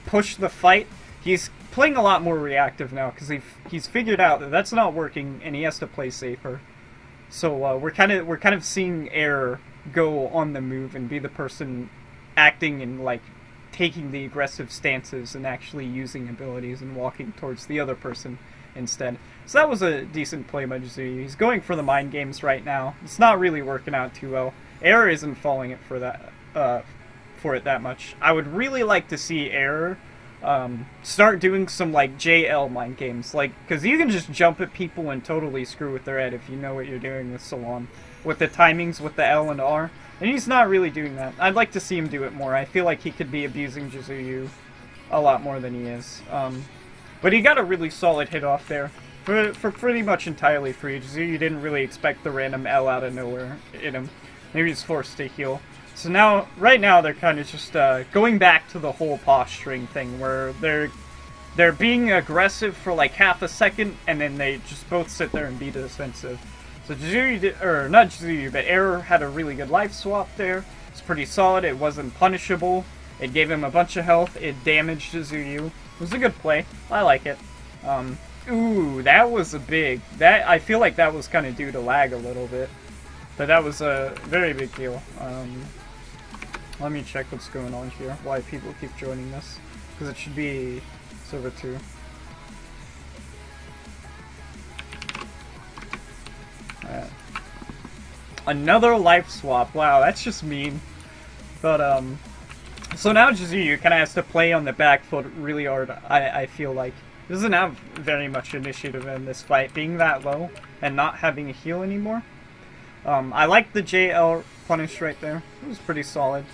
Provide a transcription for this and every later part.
push the fight. He's playing a lot more reactive now because he's figured out that that's not working, and he has to play safer. So we're kind of seeing Air go on the move and be the person acting and like taking the aggressive stances and actually using abilities and walking towards the other person instead. So that was a decent play by Jizuyu. He's going for the mind games right now. It's not really working out too well. Air isn't falling it for that for it that much. I would really like to see Air start doing some like JL mind games, like, because you can just jump at people and totally screw with their head if you know what you're doing with Salon, with the timings with the L and R, and he's not really doing that. I'd like to see him do it more. I feel like he could be abusing Jizuyu a lot more than he is. But he got a really solid hit off there for pretty much entirely free. Jizuyu didn't really expect the random L out of nowhere in him. Maybe he's forced to heal. So now, right now, they're kind of just going back to the whole posturing thing, where they're being aggressive for like half a second, and then they just both sit there and be defensive. So Jizuyu, or not Jizuyu, but Air had a really good life swap there. It's pretty solid. It wasn't punishable. It gave him a bunch of health. It damaged Jizuyu. It was a good play. I like it. Ooh, that was a big... I feel like that was kind of due to lag a little bit. But that was a very big deal. Let me check what's going on here, why people keep joining this. Because it should be server 2. Alright. Another life swap. Wow, that's just mean. But, so now Jizuyu kind of has to play on the back foot really hard, I feel like. He doesn't have very much initiative in this fight, being that low and not having a heal anymore. I like the JL punish right there. It was pretty solid.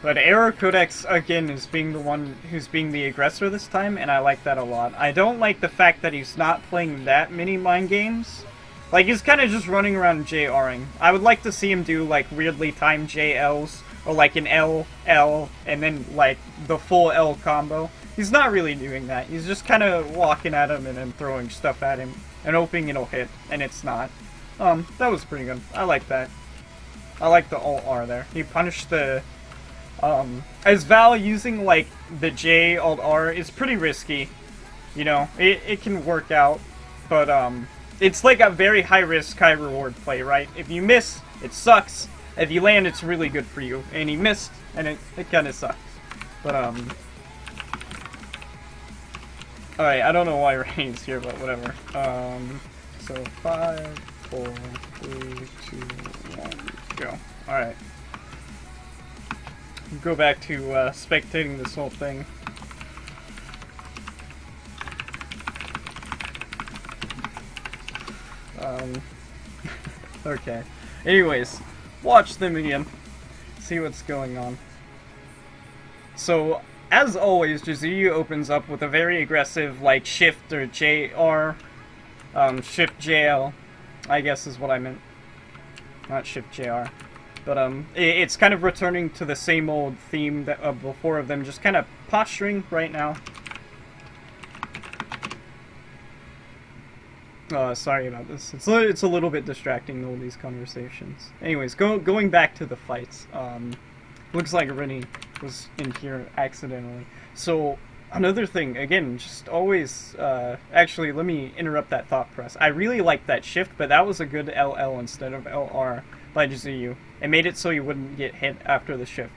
But Error Codex, again, is being the one who's being the aggressor this time, and I like that a lot. I don't like the fact that he's not playing that many mind games. Like, he's kind of just running around JRing. I would like to see him do, like, weirdly timed JLs, or like an L, L, and then, like, the full L combo. He's not really doing that. He's just kind of walking at him and then throwing stuff at him, and hoping it'll hit, and it's not. That was pretty good. I like that. I like the Alt-R there. He punished the... as Val using, like, the J Alt-R is pretty risky. You know, it can work out, but, it's like a very high-risk, high-reward play, right? If you miss, it sucks. If you land, it's really good for you. And he missed, and it kind of sucked. But, alright, I don't know why Rain's here, but whatever. So 5, 4, 3, 2, 1, go. Alright. Go back to spectating this whole thing. Okay. Anyways, watch them again. See what's going on. So, as always, Jizuyu opens up with a very aggressive, like, shift or JR. Shift JL, I guess is what I meant. Not shift JR. But, it's kind of returning to the same old theme that, before of them just kind of posturing right now. Sorry about this. It's a little bit distracting, all these conversations. Anyways, going back to the fights. Looks like Rennie was in here accidentally. So, another thing, again, just always... actually, let me interrupt that thought press. I really liked that shift, but that was a good LL instead of LR by Jizuyu. It made it so you wouldn't get hit after the shift.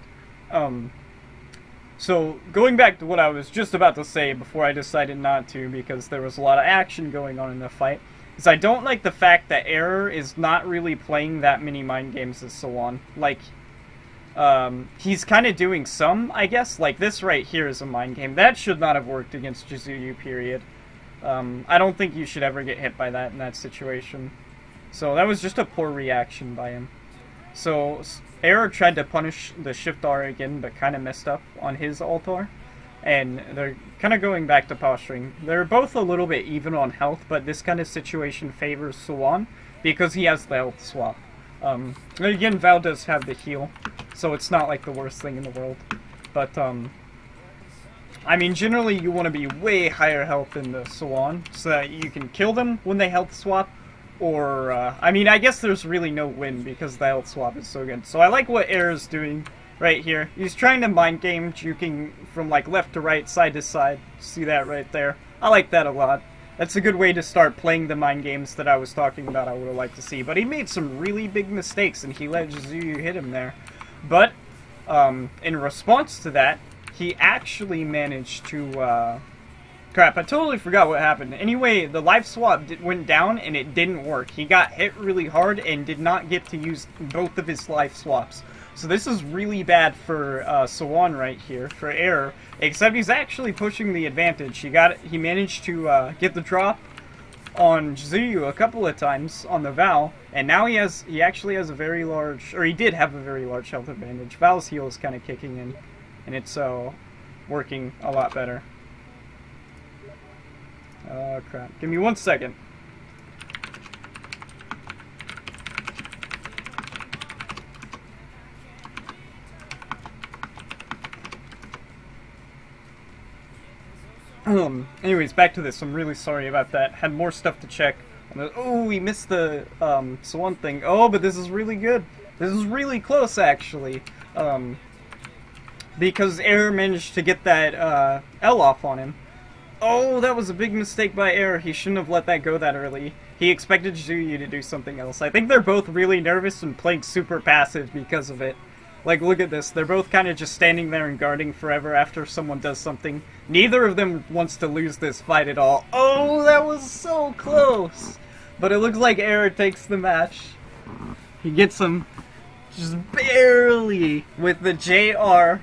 So, going back to what I was just about to say before I decided not to, because there was a lot of action going on in the fight, is I don't like the fact that Error is not really playing that many mind games as Salon. Like, he's kind of doing some, I guess. Like, this right here is a mind game. That should not have worked against Jizuyu, period. I don't think you should ever get hit by that in that situation. So, that was just a poor reaction by him. So, Error tried to punish the Shift R again, but kind of messed up on his Alt-R. And they're kind of going back to posturing. They're both a little bit even on health, but this kind of situation favors Salon because he has the health swap. Again, Val does have the heal, so it's not like the worst thing in the world. But, I mean, generally you want to be way higher health than the Salon, so that you can kill them when they health swap. Or, I mean, I guess there's really no win because the health swap is so good. So I like what Air is doing. right here. He's trying to mind game, juking from like left to right, side to side. See that right there? I like that a lot. That's a good way to start playing the mind games that I was talking about I would have liked to see. But he made some really big mistakes, and he let Jizuyu hit him there. But, in response to that, he actually managed to, crap, I totally forgot what happened. Anyway, the life swap went down, and it didn't work. He got hit really hard and did not get to use both of his life swaps. So this is really bad for Swan right here, for Error. Except he's actually pushing the advantage. He managed to get the drop on Jizuyu a couple of times on the Val, and now he actually has a very large, or he did have a very large health advantage. Val's heal is kind of kicking in, and it's working a lot better. Oh crap! Give me 1 second. Anyways, back to this. I'm really sorry about that. Had more stuff to check. Oh, we missed the Swan thing. Oh, but this is really good. This is really close, actually. Because Error managed to get that L off on him. Oh, that was a big mistake by Error. He shouldn't have let that go that early. He expected Jizuyu to do something else. I think they're both really nervous and playing super passive because of it. Like, look at this. They're both kind of just standing there and guarding forever after someone does something. Neither of them wants to lose this fight at all. Oh, that was so close! But it looks like Error takes the match. He gets him just barely with the JR.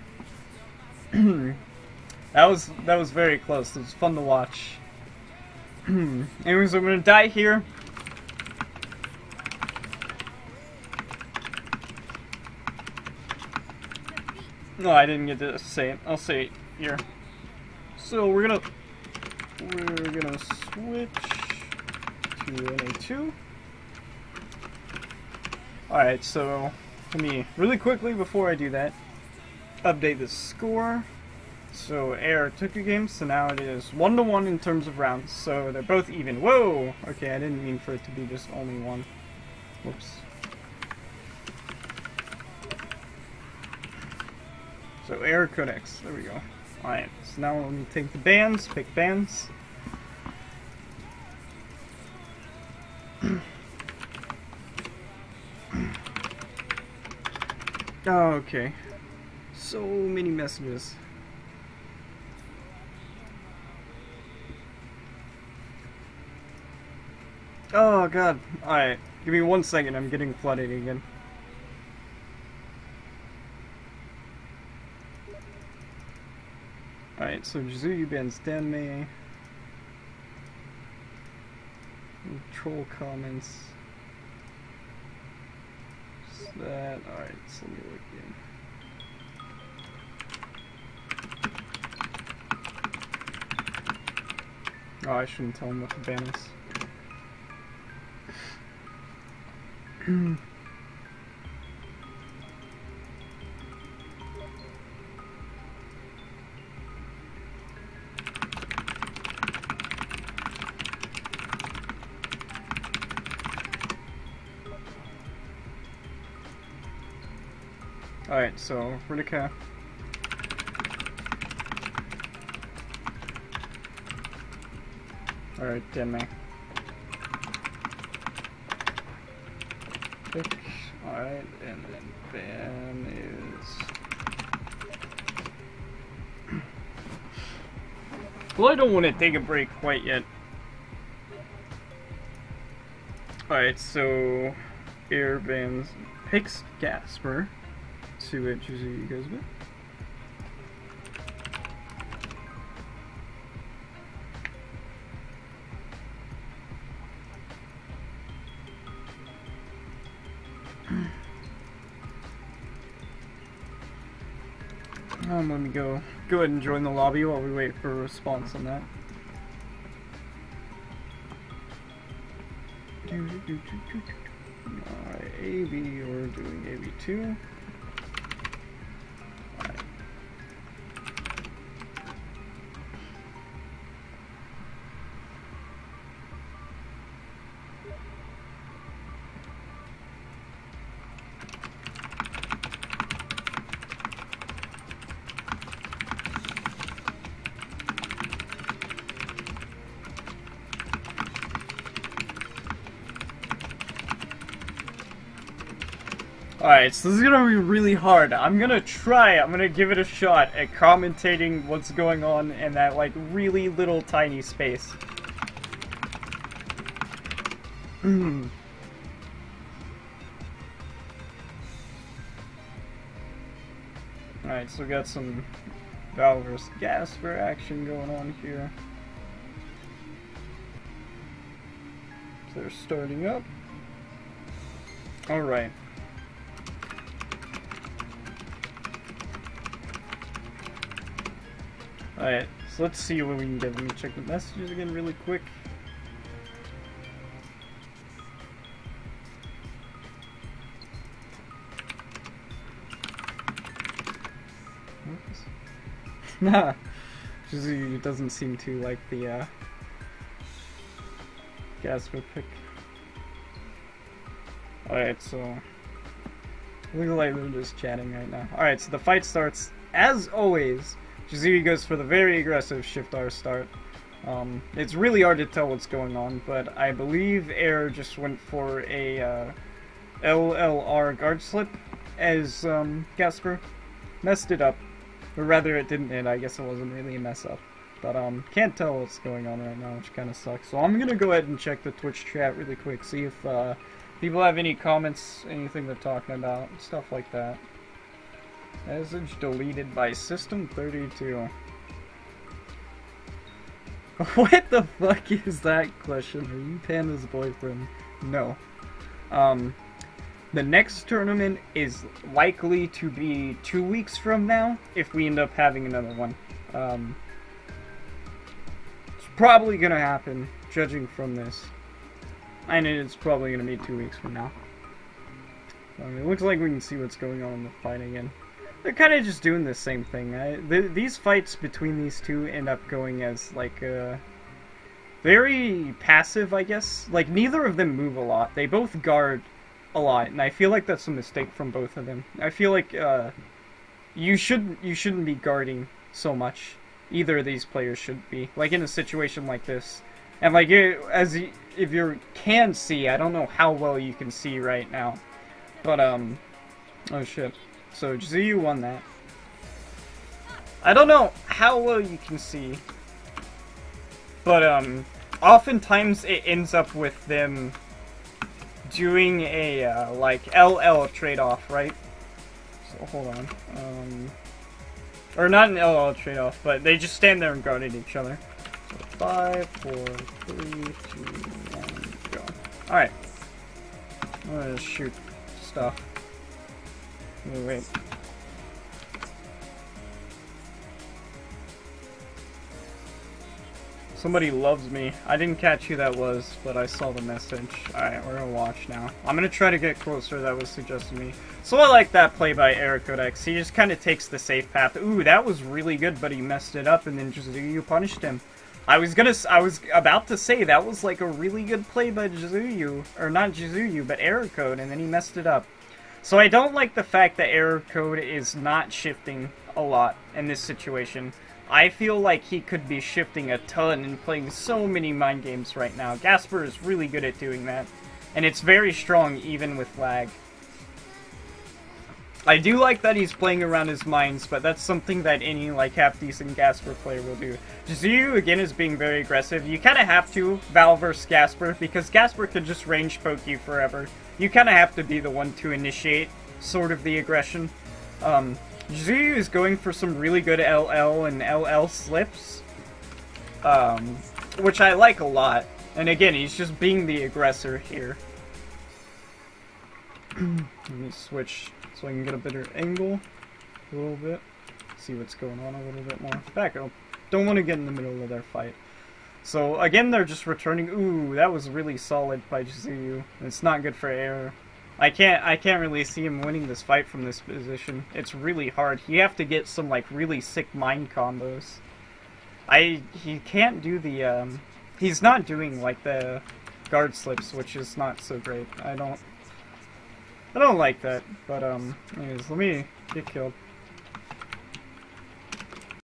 That was very close. It was fun to watch. Anyways, I'm gonna die here. No, I didn't get to say it. I'll say it here. So we're gonna switch to NA2. Alright, so let me really quickly before I do that update the score. So Error took a game, so now it is 1-1 in terms of rounds. So they're both even. Whoa! Okay, I didn't mean for it to be just only one. Whoops. So Error Codex, there we go. Alright, so now let me take the bands, pick bands. Oh, okay. So many messages. Oh god. Alright, give me 1 second, I'm getting flooded again. Alright, so Jizuyu bans Danmei. Troll comments. Just that. Alright, so let me look in. Oh, I shouldn't tell him what the ban is. Alright, so Ridika. Alright, Denmei. Pick. Alright, and then ban is... Well, I don't want to take a break quite yet. Alright, so... Air bans picks Gasper. See what Jizuyu goes with. Let me go ahead and join the lobby while we wait for a response on that. Alright, AB, we're doing AB2. Alright, so this is gonna be really hard. I'm gonna give it a shot at commentating what's going on in that, like, really little tiny space. Alright, so we got some Valve vs. Gasper action going on here. So they're starting up. Alright. Alright, so let's see what we can get. Let me check the messages again really quick. Nah, it doesn't seem to like the Gasper pick. Alright, so looks like they're just chatting right now. Alright, so the fight starts as always. Jizuyu goes for the very aggressive Shift R start. It's really hard to tell what's going on, but I believe Air just went for a LLR guard slip as Gasper messed it up. Or rather, it didn't hit. I guess it wasn't really a mess up. But can't tell what's going on right now, which kind of sucks. So I'm gonna go ahead and check the Twitch chat really quick, see if people have any comments, anything they're talking about, stuff like that. Message deleted by System32. What the fuck is that question? Are you Panda's boyfriend? No. The next tournament is likely to be 2 weeks from now, if we end up having another one. It's probably gonna happen, judging from this. And it's probably gonna be 2 weeks from now. It looks like we can see what's going on in the fight again. They're kind of just doing the same thing. These fights between these two end up going as, like, very passive, I guess. Like, neither of them move a lot. They both guard a lot, and I feel like that's a mistake from both of them. I feel like you shouldn't be guarding so much. Either of these players should be, like, in a situation like this. And like, if you can see, I don't know how well you can see right now, but oh shit. So Jizuyu won that. I don't know how well you can see, but oftentimes it ends up with them doing a, like, LL trade-off, right? So, hold on. Or not an LL trade-off, but they just stand there and guard at each other. So, 5, 4, 3, 2, 1, go. Alright. I'm gonna shoot stuff. Wait. Somebody loves me. I didn't catch who that was, but I saw the message. Alright, we're gonna watch now. I'm gonna try to get closer, that was suggested to me. So I like that play by Archeblade. He just kind of takes the safe path. Ooh, that was really good, but he messed it up, and then Jizuyu punished him. I was about to say, that was like a really good play by Jizuyu. Or not Jizuyu, but Archeblade, and then he messed it up. So I don't like the fact that Archeblade is not shifting a lot in this situation. I feel like he could be shifting a ton and playing so many mind games right now. Gasper is really good at doing that, and it's very strong even with lag. I do like that he's playing around his mines, but that's something that any, like, half-decent Gasper player will do. Jizuyu, again, is being very aggressive. You kind of have to, Val vs. Gasper, because Gasper could just range poke you forever. You kind of have to be the one to initiate, sort of, the aggression. Jizuyu is going for some really good LL and LL slips, which I like a lot. And again, he's just being the aggressor here. Let me switch so I can get a better angle a little bit. See what's going on a little bit more. Back up. Don't want to get in the middle of their fight. So again, they're just returning. Ooh, that was really solid by Jizuyu. It's not good for Air. I can't really see him winning this fight from this position. It's really hard. You have to get some, like, really sick mind combos. He can't do the he's not doing, like, the guard slips, which is not so great. I don't like that. But anyways, let me get killed.